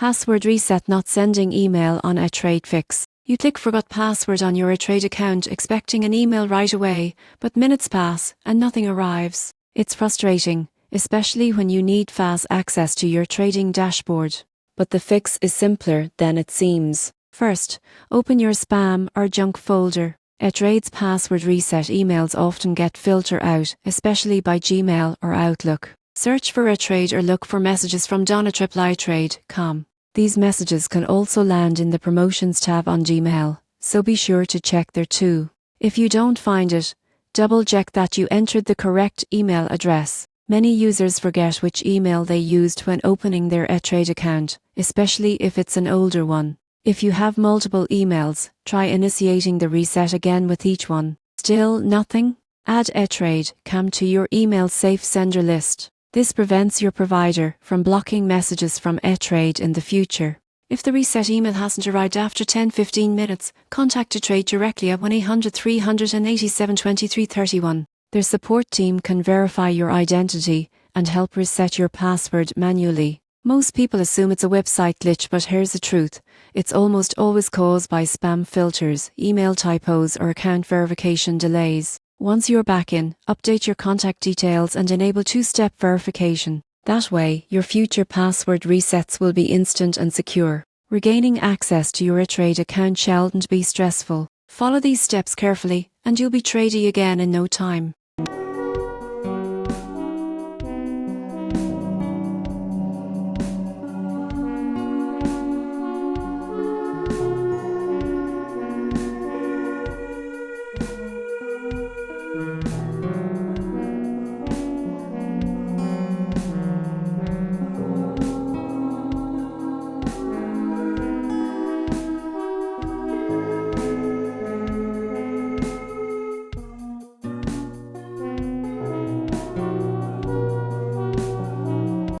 Password reset not sending email on ETRADE Fix. You click forgot password on your ETRADE account expecting an email right away, but minutes pass and nothing arrives. It's frustrating, especially when you need fast access to your trading dashboard. But the fix is simpler than it seems. First, open your spam or junk folder. ETRADE's password reset emails often get filtered out, especially by Gmail or Outlook. Search for ETRADE or look for messages from donna@etrade.com. These messages can also land in the Promotions tab on Gmail, so be sure to check there too. If you don't find it, double-check that you entered the correct email address. Many users forget which email they used when opening their ETRADE account, especially if it's an older one. If you have multiple emails, try initiating the reset again with each one. Still nothing? Add ETRADE.com to your email safe sender list. This prevents your provider from blocking messages from ETRADE in the future. If the reset email hasn't arrived after 10-15 minutes, contact ETRADE directly at 1-800-387-2331. Their support team can verify your identity and help reset your password manually. Most people assume it's a website glitch, but here's the truth. It's almost always caused by spam filters, email typos, or account verification delays. Once you're back in, update your contact details and enable two-step verification. That way, your future password resets will be instant and secure. Regaining access to your ETRADE account shouldn't be stressful. Follow these steps carefully, and you'll be trading again in no time.